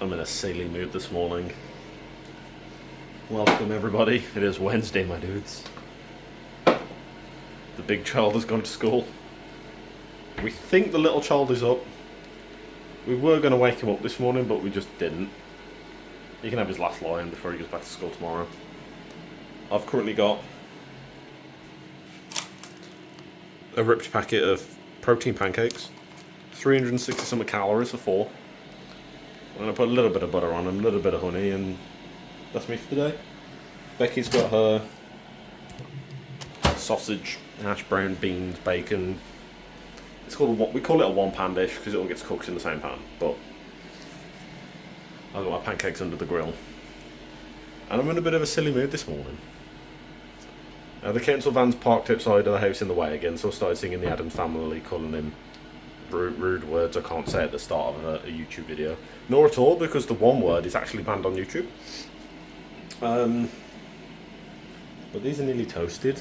I'm in a silly mood this morning. Welcome everybody. It is Wednesday, my dudes. The big child has gone to school. We think the little child is up. We were going to wake him up this morning, but we just didn't. He can have his last lie-in before he goes back to school tomorrow. I've currently got a ripped packet of protein pancakes. 360 something calories for 4. I'm going to put a little bit of butter on them, a little bit of honey, and that's me for today. Becky's got her sausage, hash brown, beans, bacon. It's called we call it a one-pan dish because it all gets cooked in the same pan. But I've got my pancakes under the grill, and I'm in a bit of a silly mood this morning. The council van's parked outside of the house in the way again, so I started singing the Addams Family, calling him rude words I can't say at the start of a YouTube video. Nor at all, because the one word is actually banned on YouTube. But these are nearly toasted.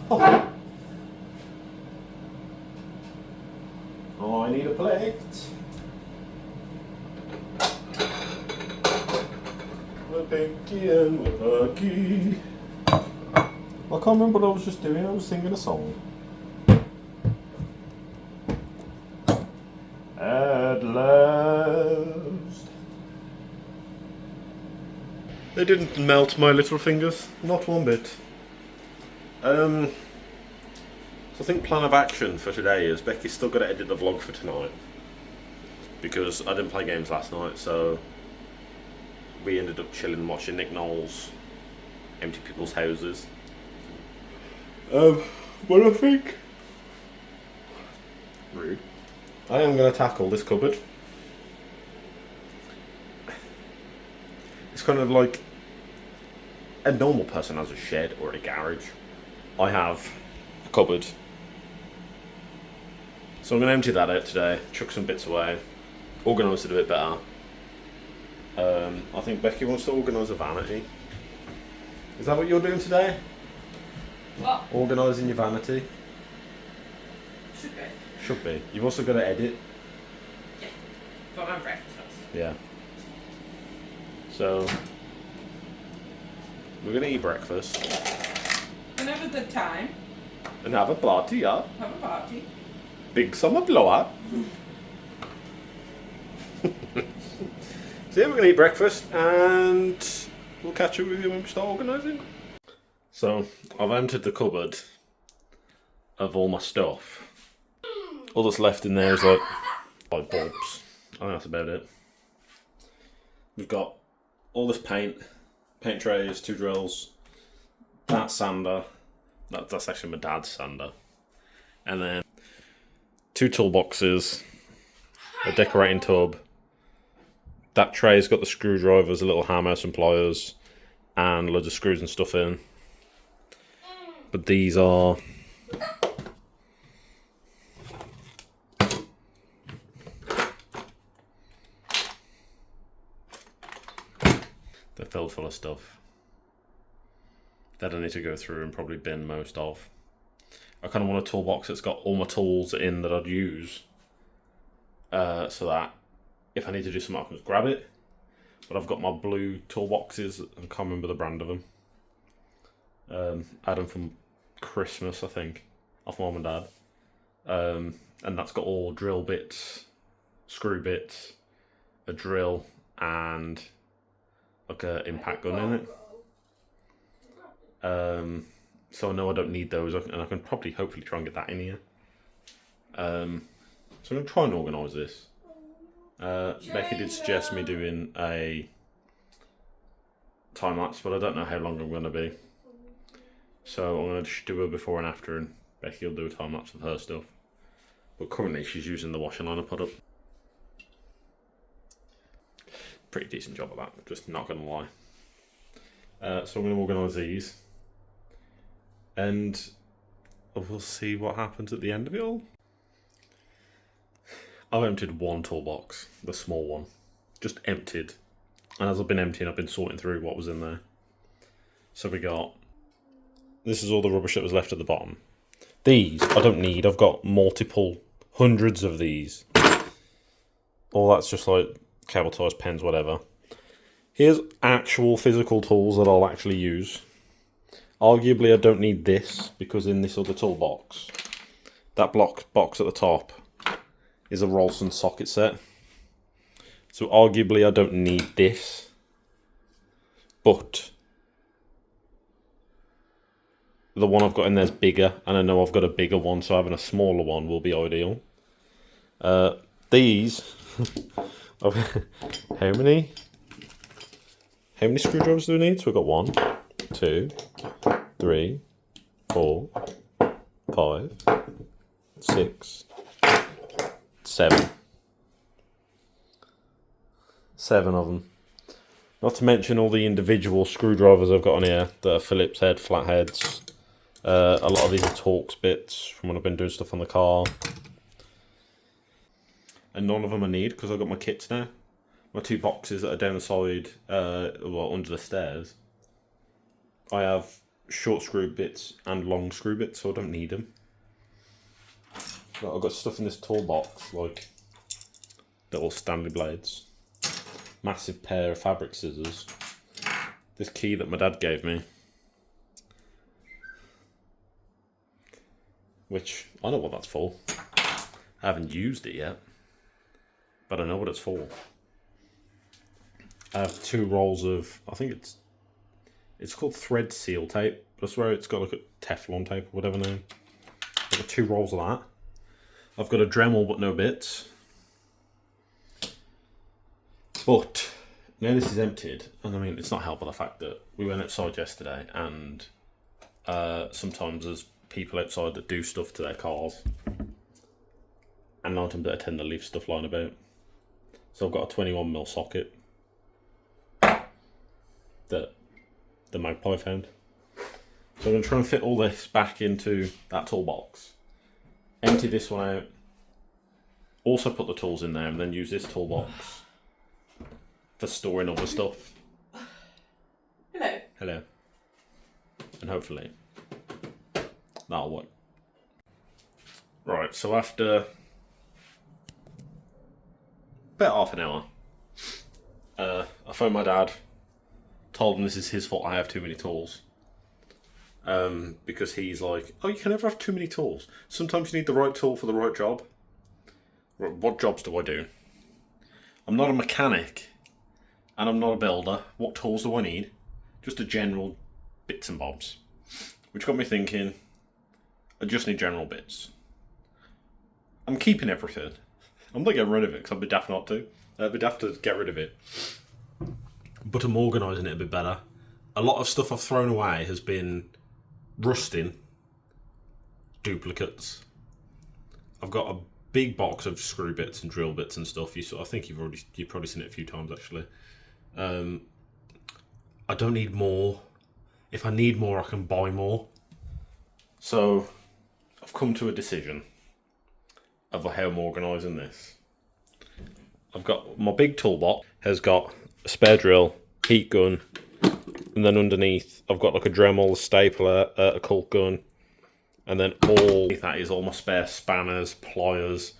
Oh, I need a plate. With Pinky and with Perky. I can't remember what I was just doing. I was singing a song. At last. They didn't melt my little fingers, not one bit. So I think plan of action for today is Becky's still got to edit the vlog for tonight because I didn't play games last night, so we ended up chilling and watching Nick Knowles empty people's houses. But I think rude. I am going to tackle this cupboard. It's kind of like a normal person has a shed or a garage. I have a cupboard. So I'm going to empty that out today, chuck some bits away, organise it a bit better. I think Becky wants to organise a vanity. Is that what you're doing today? What? Organising your vanity? Should be. Should be. You've also got to edit. Yeah. But I'm breakfast. Yeah. So we're going to eat breakfast. Whenever the time. And have a party, yeah? Have a party. Big summer blowout. So yeah, we're going to eat breakfast and we'll catch up with you when we start organising. So I've emptied the cupboard of all my stuff. All that's left in there is like 5 bulbs. I think that's about it. We've got all this paint trays, 2 drills, that sander, that's actually my dad's sander, and then 2 toolboxes, a decorating tub. That tray's got the screwdrivers, a little hammer, some pliers, and loads of screws and stuff in. But these are they're filled full of stuff that I need to go through and probably bin most of. I kind of want a toolbox that's got all my tools in that I'd use, so that if I need to do something I can just grab it. But I've got my blue toolboxes, I can't remember the brand of them. I had them from Christmas, I think, off Mum and Dad. And that's got all drill bits, screw bits, a drill, and like a impact gun in it. So I know I don't need those, and I can probably hopefully try and get that in here. So I'm going to try and organise this. Becky did suggest me doing a time lapse, but I don't know how long I'm going to be. So I'm going to do a before and after, and Becky will do a time lapse of her stuff. But currently she's using the washing line I put up. Pretty decent job of that, just not going to lie. So I'm going to organise these, and we'll see what happens at the end of it all. I've emptied one toolbox, the small one, just emptied. And as I've been emptying, I've been sorting through what was in there. So we got, this is all the rubbish that was left at the bottom. These I don't need, I've got multiple hundreds of these. all that's just like cable ties, pens, whatever. Here's actual physical tools that I'll actually use. Arguably, I don't need this because in this other toolbox, that box at the top is a Rolson socket set. So arguably, I don't need this. But the one I've got in there is bigger, and I know I've got a bigger one, so having a smaller one will be ideal. These, how many screwdrivers do we need? So we've got 1, 2, 3, 4, 5, 6, 7. 7 of them. Not to mention all the individual screwdrivers I've got on here. The Phillips head, flatheads. A lot of these are Torx bits from when I've been doing stuff on the car. And none of them I need because I've got my kits now. My 2 boxes that are down the side, well, under the stairs. I have short screw bits and long screw bits, so I don't need them. But I've got stuff in this toolbox, like little Stanley blades. Massive pair of fabric scissors. This key that my dad gave me. Which, I know what that's for. I haven't used it yet. But I know what it's for. I have 2 rolls of, I think it's called thread seal tape. I swear it's got like a Teflon tape or whatever now. I've got 2 rolls of that. I've got a Dremel but no bits. But now this is emptied, and I mean it's not helped by the fact that we went outside yesterday, and sometimes there's people outside that do stuff to their cars, and 9 times out of 10 they leave stuff lying about. So I've got a 21mm socket that the Magpie found. So I'm going to try and fit all this back into that toolbox. Empty this one out. Also put the tools in there and then use this toolbox for storing other stuff. Hello. Hello. And hopefully that'll work. Right, so after about half an hour, I phoned my dad, told him this is his fault I have too many tools. Because he's like, oh, you can never have too many tools. Sometimes you need the right tool for the right job. What jobs do I do? I'm not a mechanic, and I'm not a builder. What tools do I need? Just a general bits and bobs. Which got me thinking, I just need general bits. I'm keeping everything. I'm not getting rid of it, because I'd be daft not to. I'd be daft to get rid of it. But I'm organising it a bit better. A lot of stuff I've thrown away has been rusting, duplicates. I've got a big box of screw bits and drill bits and stuff. I think you've probably seen it a few times actually. I don't need more. If I need more, I can buy more. So I've come to a decision of how I'm organising this. I've got my big toolbox has got a spare drill, heat gun, and then underneath I've got like a Dremel, a stapler, a caulk gun, and then all that is all my spare spanners, pliers,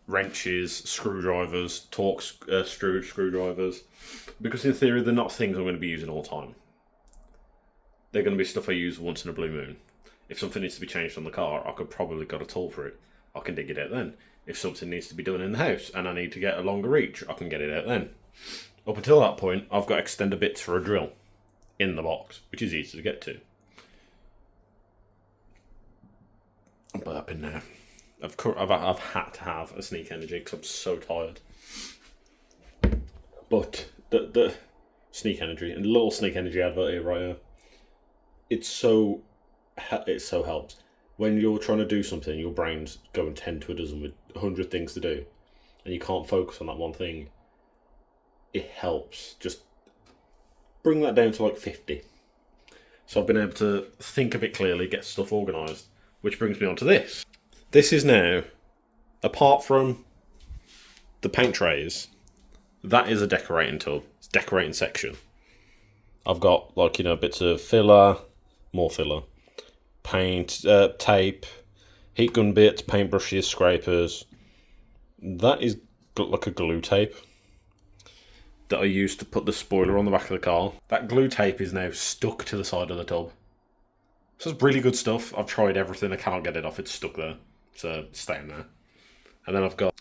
wrenches, screwdrivers, Torx screwdrivers. Because in theory they're not things I'm going to be using all the time. They're going to be stuff I use once in a blue moon. If something needs to be changed on the car, I could probably got a tool for it. I can dig it out then. If something needs to be done in the house and I need to get a longer reach, I can get it out then. Up until that point, I've got extender bits for a drill in the box, which is easy to get to. I'm burping now. I've had to have a Sneak Energy because I'm so tired. But the Sneak Energy, and little Sneak Energy advert here right here, it so helps. When you're trying to do something, your brain's going 10 to a dozen with 100 things to do, and you can't focus on that one thing. It helps. Just bring that down to like 50. So I've been able to think a bit clearly, get stuff organised, which brings me on to this. This is now, apart from the paint trays, that is a decorating tub. It's a decorating section. I've got like, bits of filler, more filler, paint, tape, heat gun bits, paintbrushes, scrapers. That is got like a glue tape that I used to put the spoiler on the back of the car. That glue tape is now stuck to the side of the tub. So it's really good stuff. I've tried everything. I cannot get it off. It's stuck there. So it's staying there. And then I've got...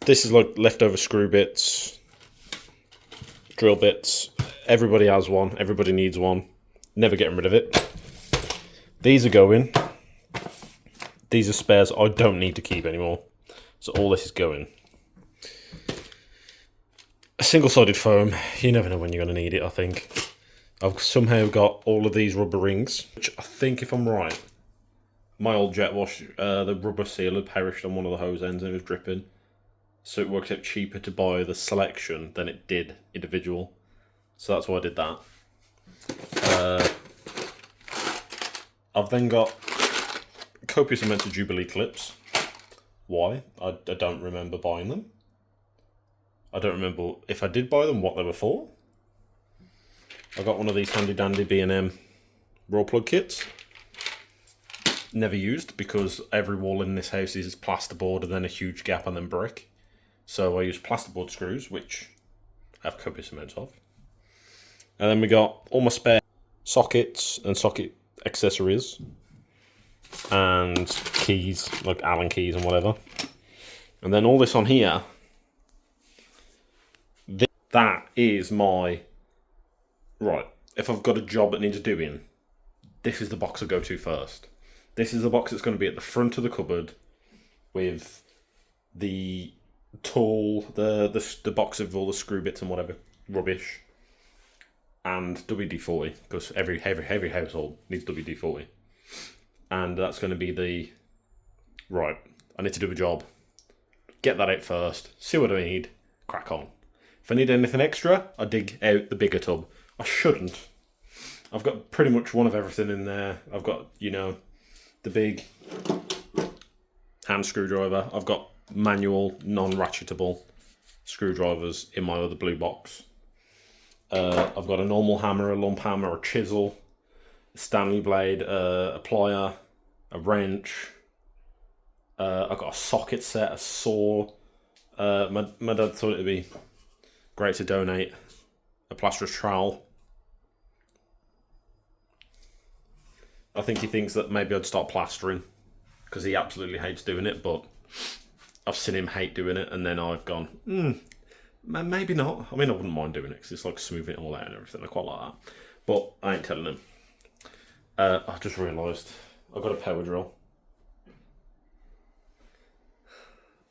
This is like leftover screw bits, drill bits. Everybody has one. Everybody needs one. Never getting rid of it. These are going. These are spares I don't need to keep anymore. So all this is going. A single-sided foam. You never know when you're going to need it, I think. I've somehow got all of these rubber rings, which I think, if I'm right, my old jet wash, the rubber seal had perished on one of the hose ends and it was dripping. So it worked out cheaper to buy the selection than it did individual. So that's why I did that. I've then got copious amounts of Jubilee clips. Why? I don't remember buying them. I don't remember if I did buy them, what they were for. I got one of these handy dandy B&M raw plug kits. Never used because every wall in this house is plasterboard and then a huge gap and then brick. So I use plasterboard screws, which I have copious amounts of. And then we got all my spare sockets and socket accessories and keys, like Allen keys and whatever. And then all this on here, that is my... Right, if I've got a job that needs doing, this is the box I go to first. This is the box that's going to be at the front of the cupboard with the tool, the box of all the screw bits and whatever, rubbish, and WD-40, because every household needs WD-40. And that's going to be the... Right, I need to do a job. Get that out first, see what I need, crack on. If I need anything extra, I dig out the bigger tub. I shouldn't. I've got pretty much one of everything in there. I've got, you know, the big hand screwdriver. I've got manual, non-ratchetable screwdrivers in my other blue box. I've got a normal hammer, a lump hammer, a chisel, a Stanley blade, a plier, a wrench. I've got a socket set, a saw. My dad thought it'd be great to donate a plasterer's trowel. I think he thinks that maybe I'd start plastering because he absolutely hates doing it, but I've seen him hate doing it and then I've gone, maybe not. I mean, I wouldn't mind doing it because it's like smoothing it all out and everything. I quite like that. But I ain't telling him. I just realised I've got a power drill.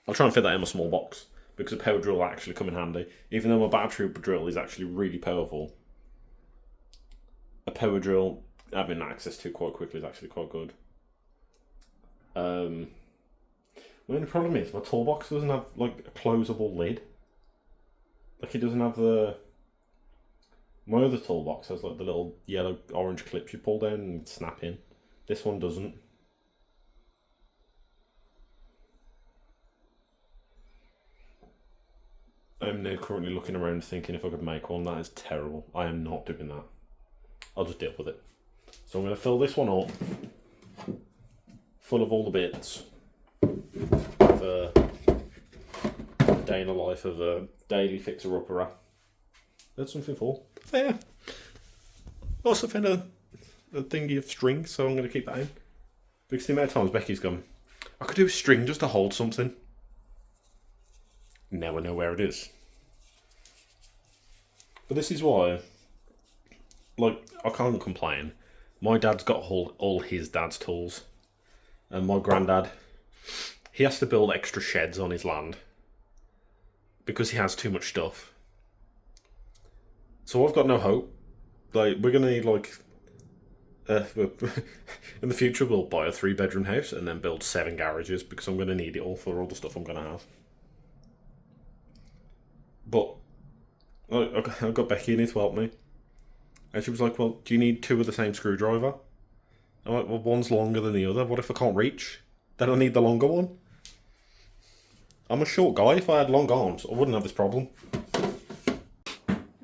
I'll try and fit that in my small box because a power drill will actually come in handy. Even though my battery drill is actually really powerful, a power drill having access to quite quickly is actually quite good. The only problem is my toolbox doesn't have like a closable lid. Like it doesn't have the... My other toolbox has like the little yellow orange clips you pull down and snap in. This one doesn't. I'm now currently looking around thinking if I could make one. That is terrible. I am not doing that. I'll just deal with it. So I'm going to fill this one up full of all the bits of a day in the life of a daily fixer-upper. That's something for. There. Also found a thingy of string, so I'm going to keep that in. Because the amount of times Becky's gone, I could do a string just to hold something. Now I know where it is. But this is why, like, I can't complain. My dad's got all his dad's tools. And my granddad, he has to build extra sheds on his land. Because he has too much stuff. So I've got no hope. Like, we're going to need, like... in the future, we'll buy a 3-bedroom house and then build 7 garages. Because I'm going to need it all for all the stuff I'm going to have. But I got Becky in here to help me. And she was like, well, do you need 2 of the same screwdriver? I'm like, well, one's longer than the other. What if I can't reach? Then I need the longer one. I'm a short guy. If I had long arms, I wouldn't have this problem.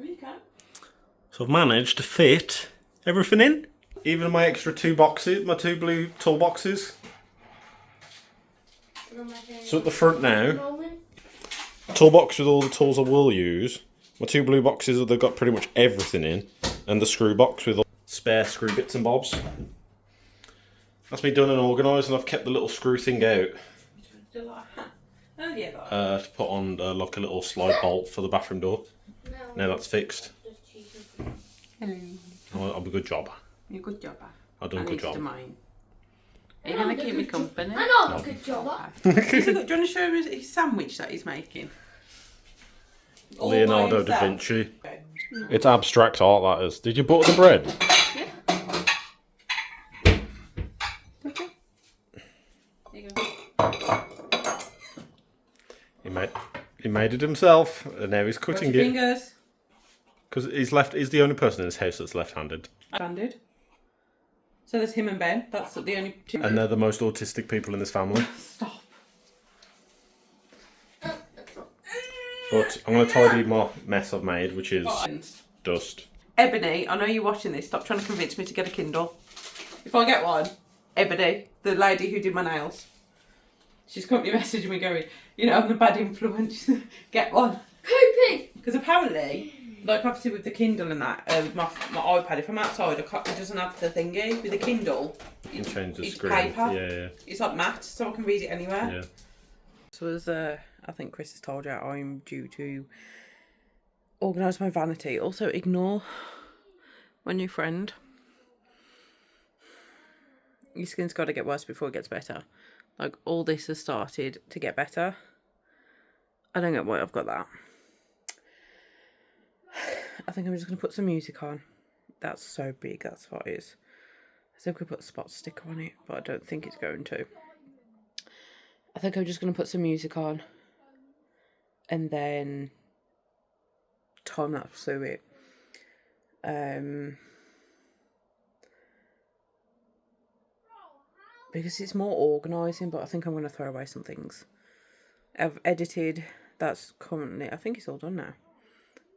You can. So I've managed to fit everything in. Even my extra 2 boxes, my 2 blue toolboxes. So at the front now, toolbox with all the tools I will use. My 2 blue boxes, they've got pretty much everything in. And the screw box with all spare screw bits and bobs. That's me done and organised, and I've kept the little screw thing out. Oh yeah, to put on like a little slide bolt for the bathroom door. Now that's fixed. Hello. I'm a good job. You're a good jobber. I've done a good job. Are you going to keep me company? I know I'm a good jobber. Do you want to show him his sandwich that he's making? Leonardo da Vinci. It's abstract art, that is. Did you butter the bread? Okay. There you go. He made it himself, and now he's cutting it. Fingers. Because he's the only person in this house that's left-handed. Handed. So there's him and Ben. That's the only two. And they're the most autistic people in this family. Stop. But I'm going to tidy my mess I've made, which is dust. Ebony, I know you're watching this. Stop trying to convince me to get a Kindle. If I get one, Ebony, the lady who did my nails, she's currently messaging me going, you know, I'm the bad influence. Get one. Poopy! Because apparently, like obviously with the Kindle and that, my iPad, if I'm outside, it doesn't have the thingy. With the Kindle, You can change the it's screen. paper. Yeah. It's like matte, so I can read it anywhere. Yeah. So as I think Chris has told you, I'm due to organise my vanity. Also ignore my new friend. Your skin's got to get worse before it gets better. Like, all this has started to get better. I don't get why I've got that. I think I'm just going to put some music on. That's so big, that's what it is. I said we could put a spot sticker on it, but I don't think it's going to. I think I'm just going to put some music on. And then time lapse through it. Because it's more organising, but I think I'm going to throw away some things. I've edited, that's currently, I think it's all done now.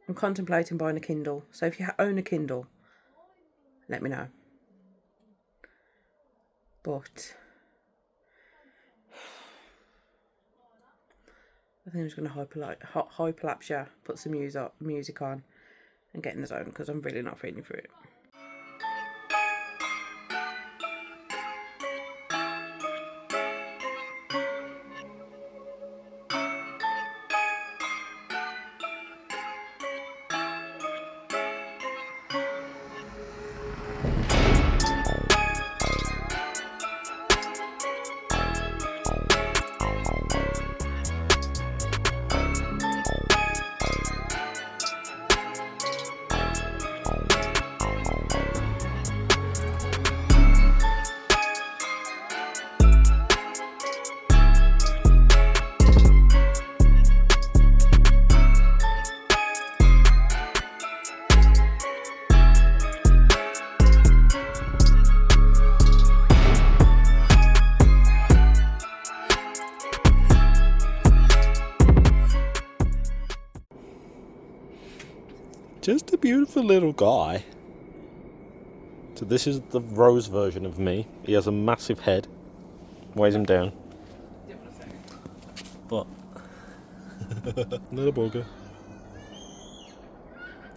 I'm contemplating buying a Kindle. So if you own a Kindle, let me know. But I think I'm just going to hyperlapse you, put some music on and get in the zone because I'm really not feeling for it. Just a beautiful little guy. So this is the rose version of me. He has a massive head. Weighs him down. But little bugger.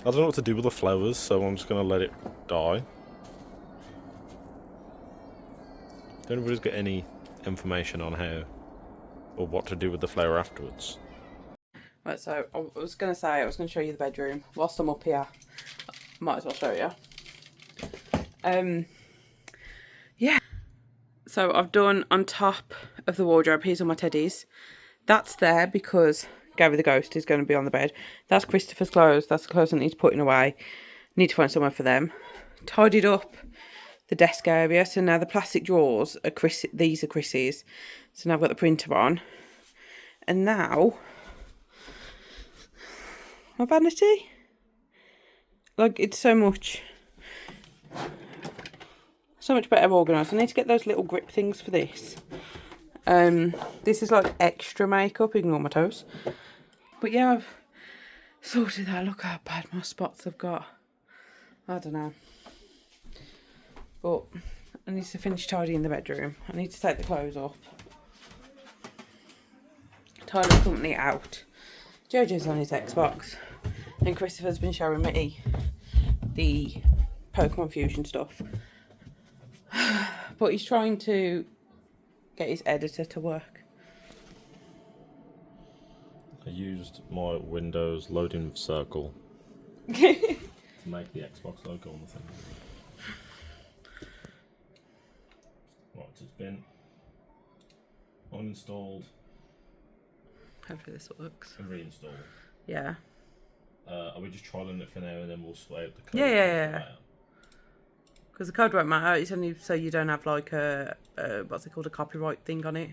I don't know what to do with the flowers, so I'm just going to let it die. If anybody's got any information on how or what to do with the flower afterwards. Right, so I was going to show you the bedroom. Whilst I'm up here, might as well show you. Yeah. So I've done on top of the wardrobe, here's all my teddies. That's there because Gary the ghost is going to be on the bed. That's Christopher's clothes. That's the clothes I need to put away. Need to find somewhere for them. Tidied up the desk area. So now the plastic drawers are these are Chrissy's. So now I've got the printer on. And now my vanity, like, it's so much better organised. I need to get those little grip things for this. This is like extra makeup, ignore my toes. But yeah, I've sorted that. Look how bad my spots have got. I don't know. But I need to finish tidying the bedroom. I need to take the clothes up. Tidy the company out. Jojo's on his Xbox, and Christopher's been showing me the Pokemon Fusion stuff. But he's trying to get his editor to work. I used my Windows loading circle to make the Xbox logo on the thing. Right, it's been uninstalled Hopefully this works. and reinstalled. Yeah. Are we just trialing it for now and then we'll sway up the code? Yeah. Because the code won't matter. It's only so you don't have like a what's it called, a copyright thing on it.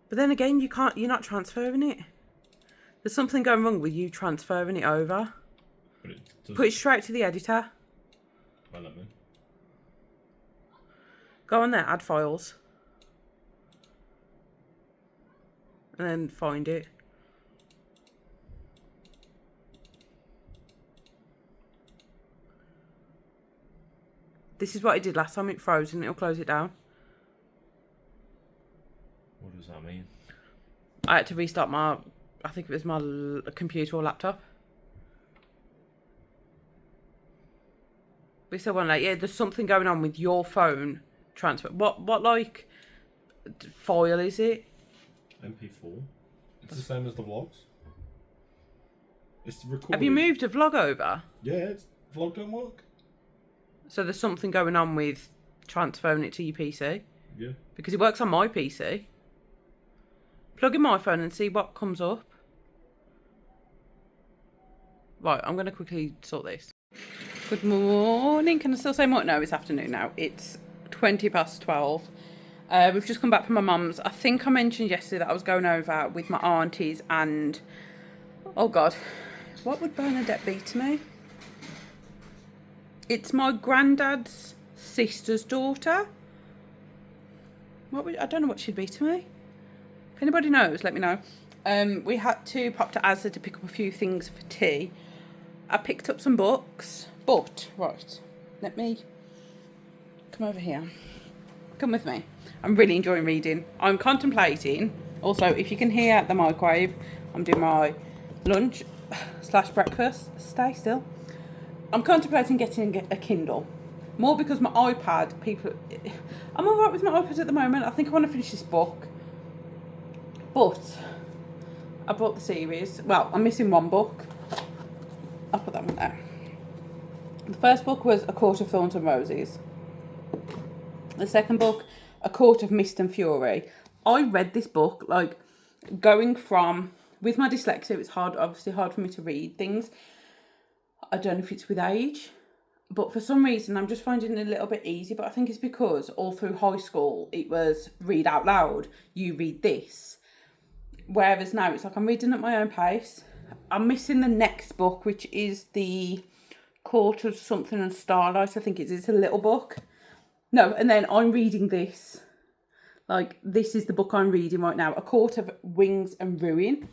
But then again, you're not transferring it. There's something going wrong with you transferring it over. But Put it straight to the editor. Well, let me. Go on there, add files. And then find it. This is what it did last time. It froze and it'll close it down. What does that mean? I had to restart my, I think it was my computer or laptop. We still want like, yeah, there's something going on with your phone transfer. What like file is it? MP4. It's the same as the vlogs. It's recorded. Have you moved a vlog over? Yeah, vlog don't work. So there's something going on with transferring it to your PC? Yeah. Because it works on my PC. Plug in my phone and see what comes up. Right, I'm going to quickly sort this. Good morning. Can I still say more? No, it's afternoon now. It's 12:20. We've just come back from my mum's. I think I mentioned yesterday that I was going over with my aunties and... Oh, God. What would Bernadette be to me? It's my granddad's sister's daughter. I don't know what she'd be to me. If anybody knows, let me know. We had to pop to Asda to pick up a few things for tea. I picked up some books, but, right, let me come over here. Come with me. I'm really enjoying reading. I'm contemplating, also, if you can hear the microwave, I'm doing my lunch / breakfast. Stay still. I'm contemplating getting a Kindle. More because my iPad, I'm alright with my iPad at the moment. I think I want to finish this book. But I bought the series. Well, I'm missing one book. I'll put that one there. The first book was A Court of Thorns and Roses. The second book, A Court of Mist and Fury. I read this book, like, going from... With my dyslexia, it's obviously hard for me to read things. I don't know if it's with age, but for some reason I'm just finding it a little bit easy. But I think it's because all through high school it was read out loud, you read this. Whereas now it's like I'm reading at my own pace. I'm missing the next book, which is the Court of Something and Starlight. I think it's a little book. No, and then I'm reading this. Like, this is the book I'm reading right now. A Court of Wings and Ruin.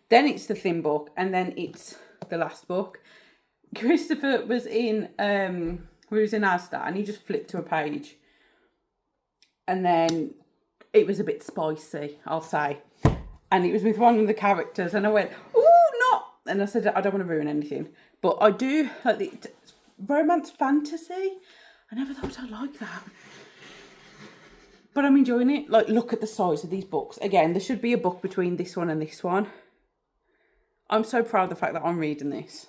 Then it's the thin book, and then it's the last book. Christopher was in Asda and he just flipped to a page. And then it was a bit spicy, I'll say. And it was with one of the characters and I went, ooh, not. And I said, I don't want to ruin anything. But I do like the romance fantasy. I never thought I'd like that. But I'm enjoying it. Like, look at the size of these books. Again, there should be a book between this one and this one. I'm so proud of the fact that I'm reading this.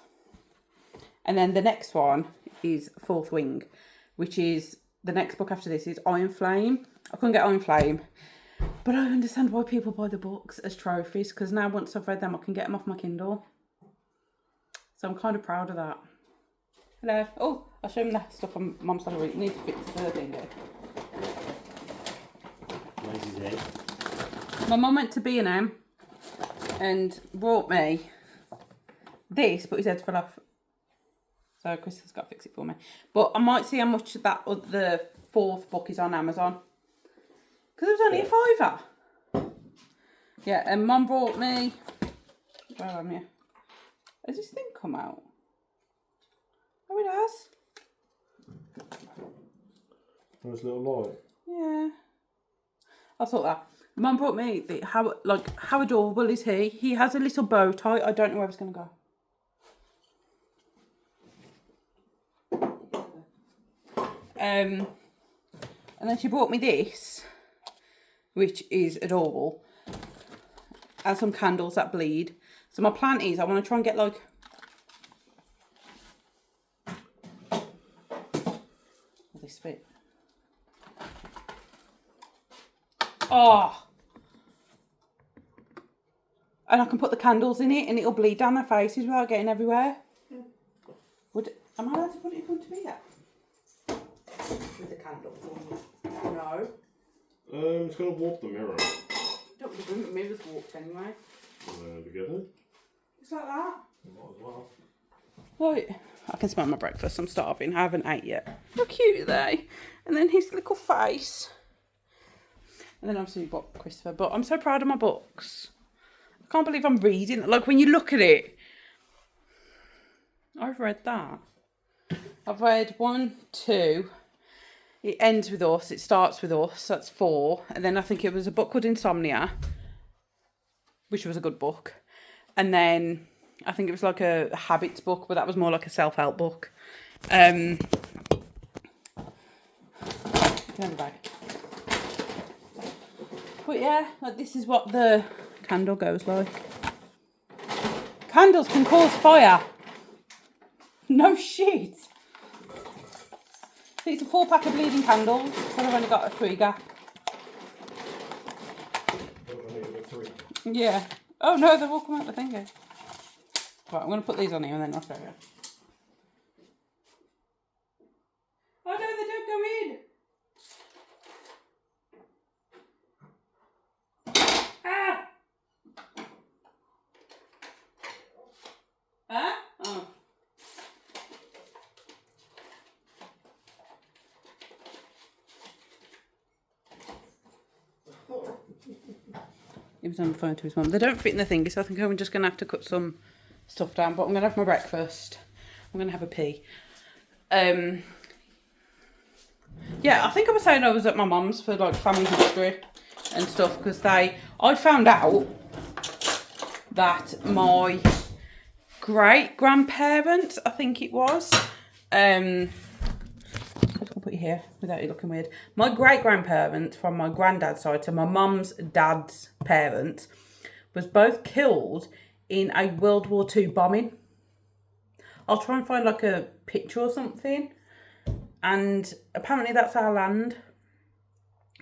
And then the next one is Fourth Wing, which is, the next book after this is Iron Flame. I couldn't get Iron Flame, but I understand why people buy the books as trophies, because now once I've read them, I can get them off my Kindle. So I'm kind of proud of that. Hello. Oh, I'll show them that stuff on Mum's salary. Need to fix the thing here. My mum went to B&M and brought me this, but his head fell off. So Chris has got to fix it for me. But I might see how much that the fourth book is on Amazon. Because it was only a £5. Yeah, and Mum brought me... Where am I? Has this thing come out? Oh, it has. Nice little light. Yeah. I'll sort that. Mum brought me how adorable is he? He has a little bow tie. I don't know where it's gonna go. And then she brought me this, which is adorable, and some candles that bleed. So my plan is I want to try and get like this bit. Oh. And I can put the candles in it and it'll bleed down their faces without getting everywhere. Am I allowed to put it in front of me yet? With the candles on. No. It's going to warp the mirror. Don't the mirror's warped anyway. Together? Just like that. Might as well. Right. I can smell my breakfast. I'm starving. I haven't ate yet. How cute are they? And then his little face. And then obviously we bought Christopher. But I'm so proud of my books. I can't believe I'm reading. Like when you look at it. I've read that. I've read 1, 2. It ends with us. It starts with us. That's 4. And then I think it was a book called Insomnia, which was a good book. And then I think it was like a habits book, but that was more like a self-help book. Bag. But yeah, like this is what the candle goes like. Candles can cause fire. No shit. It's a 4-pack of bleeding candles, and I've only got a 3 gap. Yeah. Oh no, they've all come out the finger. Right, I'm going to put these on here and then I'll show you. Oh no, they don't go in. Ah! Huh? Oh. He was on the phone to his mum. They don't fit in the thingy, so I think I'm just going to have to cut some stuff down. But I'm going to have my breakfast. I'm going to have a pee. Yeah, I think I was saying I was at my mum's for like family history and stuff. Because I found out that my great-grandparents, I think it was, I'll put you here without you looking weird. My great-grandparents from my granddad's side, so my mum's dad's parents, was both killed in a World War II bombing. I'll try and find like a picture or something. And apparently that's our land.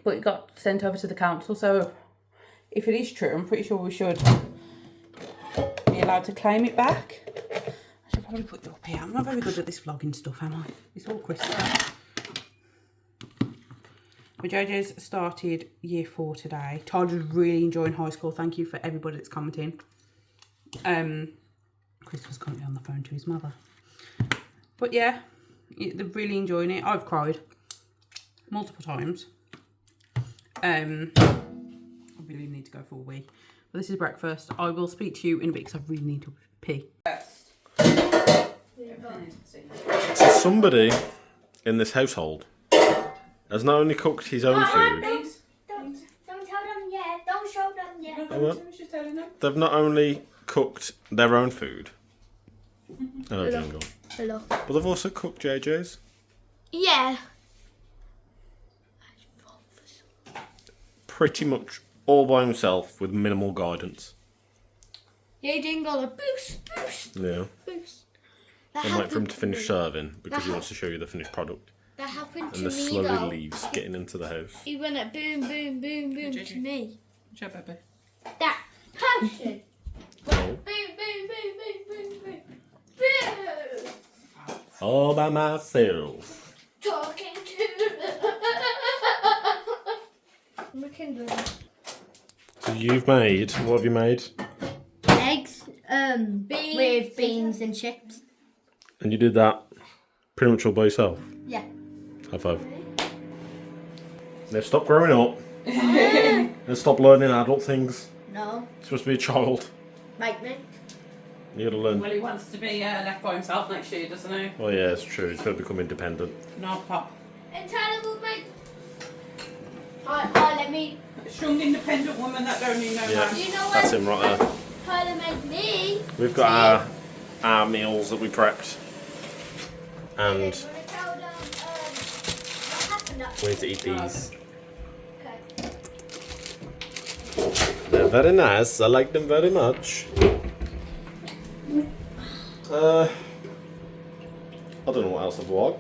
But it got sent over to the council, so if it is true, I'm pretty sure we should be allowed to claim it back. I should probably put you up here. I'm not very good at this vlogging stuff, am I? It's all Christmas. But JJ's started year 4 today. Tyler's really enjoying high school. Thank you for everybody that's commenting. Christopher's currently on the phone to his mother. But yeah, they're really enjoying it. I've cried multiple times. I really need to go for a wee. But this is breakfast. I will speak to you in a bit because I really need to pee. So somebody in this household has not only cooked his own food. Don't tell them yet. Don't show them yet. They've not only cooked their own food. Hello, Jungle. Hello. But they've also cooked JJ's. Yeah. Pretty much all by himself with minimal guidance. Yeah, Dingle, a boost. Yeah. Boost. And wait for him to finish serving because he wants to show you the finished product. That happened And to the me slowly though. leaves getting into the house. He went at boom, boom, boom, boom to me. Show Baby. That passion. Oh. Boom, boom, boom, boom, boom, boom. Boom. All by myself. Talking to the Kindle. So you've made, what have you made? Eggs, with beans and chips. And you did that pretty much all by yourself? Yeah. High five. Now stop growing up. And stop learning adult things. No. You're supposed to be a child. Like me. You gotta learn. Well, he wants to be left by himself next year, doesn't he? Oh yeah, it's true. He's gotta become independent. No, Pop. And Tyler will make Tyler made. A strong, independent woman that don't need no Yeah. man. You know what? That's him right there. Tyler made me. We've got our meals that we prepped. And You wanna tell them what happened up we need to eat these. Okay. They're very nice. I like them very much. I don't know what else I've vlogged.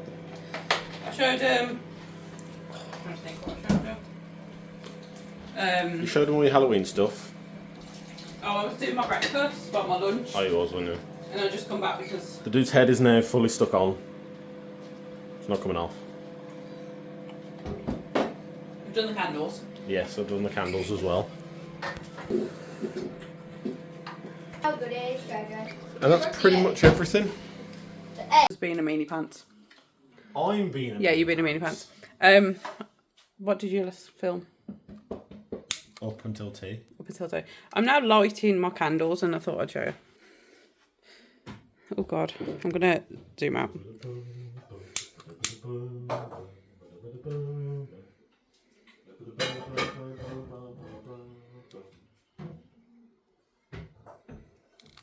I showed I'm trying to think what I showed You showed them all your Halloween stuff. I was doing my breakfast, well, my lunch, Oh, you was, weren't you? and I just come back because The dude's head is now fully stuck on. It's not coming off. we've done the candles. Yes, I've done the candles as well. How good it is, Jojo. And that's pretty much everything. Just being a meanie pants. I'm being Yeah, you being a meanie pants. What did you last film? up until tea. Up until today. I'm now lighting my candles, and I thought I'd show you. Oh God, I'm gonna zoom out.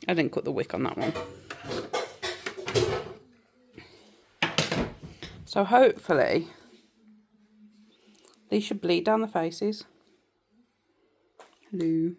I didn't cut the wick on that one. So hopefully these should bleed down the faces. Hello.